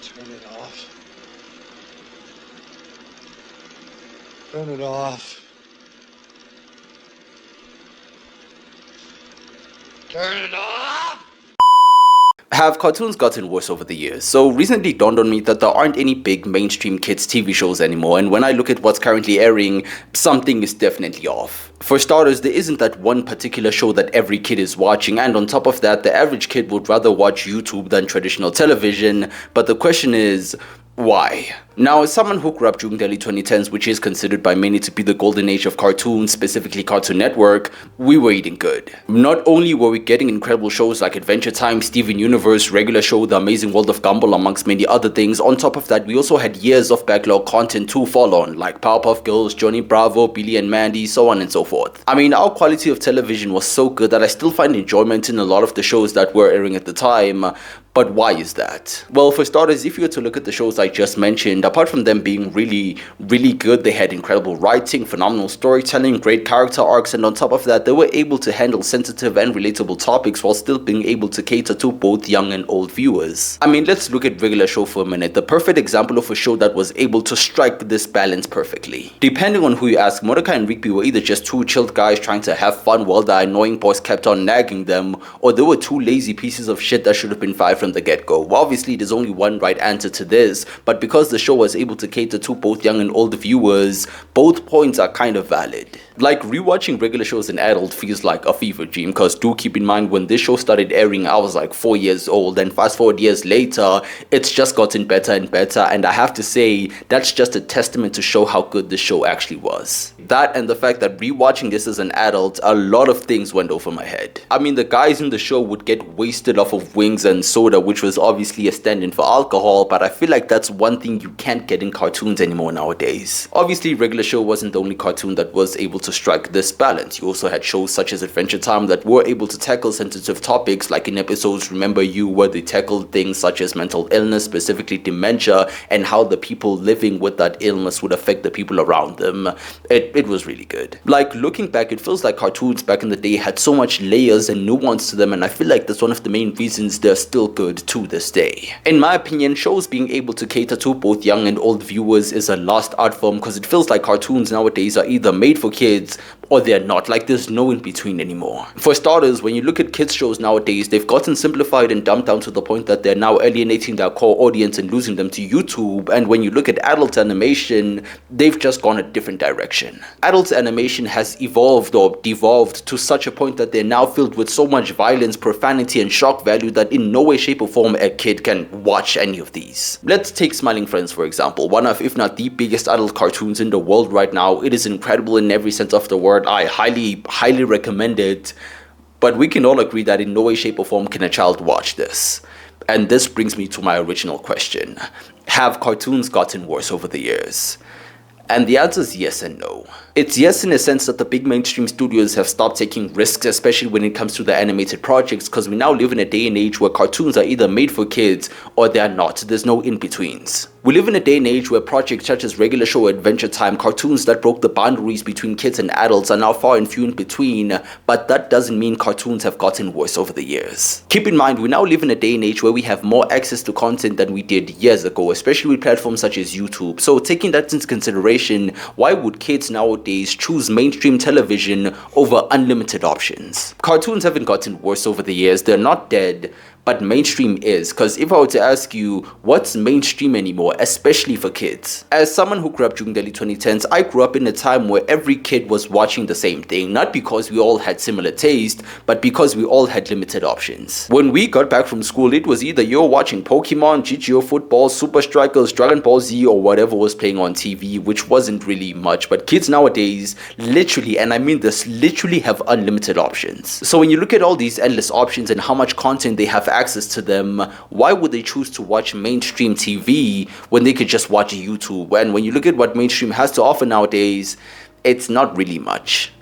Turn it off. Turn it off. Turn it off! Have cartoons gotten worse over the years? So recently dawned on me that there aren't any big mainstream kids TV shows anymore, and when I look at what's currently airing, something is definitely off. For starters, there isn't that one particular show that every kid is watching, and on top of that, the average kid would rather watch YouTube than traditional television, but the question is, why? Now, as someone who grew up during the early 2010s, which is considered by many to be the golden age of cartoons, specifically Cartoon Network, we were eating good. Not only were we getting incredible shows like Adventure Time, Steven Universe, Regular Show, The Amazing World of Gumball, amongst many other things, on top of that, we also had years of backlog content to fall on, like Powerpuff Girls, Johnny Bravo, Billy and Mandy, so on and so forth. I mean, our quality of television was so good that I still find enjoyment in a lot of the shows that were airing at the time. But why is that? Well, for starters, if you were to look at the shows I just mentioned, apart from them being really good, they had incredible writing, phenomenal storytelling, great character arcs, and on top of that, they were able to handle sensitive and relatable topics while still being able to cater to both young and old viewers. I mean, let's look at Regular Show for a minute, the perfect example of a show that was able to strike this balance perfectly. Depending on who you ask, Mordecai and Rigby were either just two chilled guys trying to have fun while the annoying boss kept on nagging them, or they were two lazy pieces of shit that should have been fired from the get-go. Well, obviously, there's only one right answer to this, but because the show was able to cater to both young and old viewers, both points are kind of valid. Like, rewatching Regular Show as an adult feels like a fever dream, because do keep in mind, when this show started airing, I was like 4 years old, and fast forward years later, it's just gotten better and better, and I have to say, that's just a testament to show how good the show actually was. That and the fact that rewatching this as an adult, a lot of things went over my head. I mean, the guys in the show would get wasted off of wings and soda, which was obviously a stand-in for alcohol, but I feel like that's one thing you can't get in cartoons anymore nowadays. Obviously, Regular Show wasn't the only cartoon that was able to strike this balance. You also had shows such as Adventure Time that were able to tackle sensitive topics, like in episodes Remember You, where they tackled things such as mental illness, specifically dementia, and how the people living with that illness would affect the people around them. It was really good. Like, looking back, it feels like cartoons back in the day had so much layers and nuance to them, and I feel like that's one of the main reasons they're still good to this day. In my opinion, shows being able to cater to both young and old viewers is a lost art form, because it feels like cartoons nowadays are either made for kids or they're not. Like, there's no in between anymore. For starters, when you look at kids shows nowadays, they've gotten simplified and dumbed down to the point that they're now alienating their core audience and losing them to YouTube. And when you look at adult animation, they've just gone a different direction. Adult animation has evolved or devolved to such a point that they're now filled with so much violence, profanity, and shock value that in no way, shape, or form a kid can watch any of these. Let's take Smiling Friends, for example. One of, if not the biggest adult cartoons in the world right now. It is incredible in every sense of the word. I highly recommend it. But we can all agree that in no way, shape, or form can a child watch this. And this brings me to my original question. Have cartoons gotten worse over the years? And the answer is yes and no. It's yes in a sense that the big mainstream studios have stopped taking risks, especially when it comes to the animated projects, because we now live in a day and age where cartoons are either made for kids or they're not. There's no in-betweens. We live in a day and age where projects such as Regular Show, Adventure Time, cartoons that broke the boundaries between kids and adults are now far and few in between, but that doesn't mean cartoons have gotten worse over the years. Keep in mind, we now live in a day and age where we have more access to content than we did years ago, especially with platforms such as YouTube. So taking that into consideration, why would kids nowadays choose mainstream television over unlimited options? Cartoons haven't gotten worse over the years. They're not dead, but mainstream is. Because if I were to ask you, what's mainstream anymore, especially for kids? As someone who grew up during the early 2010s, I grew up in a time where every kid was watching the same thing, not because we all had similar taste, but because we all had limited options. When we got back from school, it was either you're watching Pokemon, GGO Football, Super Strikers, Dragon Ball Z, or whatever was playing on TV, which wasn't really much. But kids nowadays, literally, and I mean this, literally have unlimited options. So when you look at all these endless options and how much content they have access to them, why would they choose to watch mainstream TV when they could just watch YouTube? And when you look at what mainstream has to offer nowadays, it's not really much.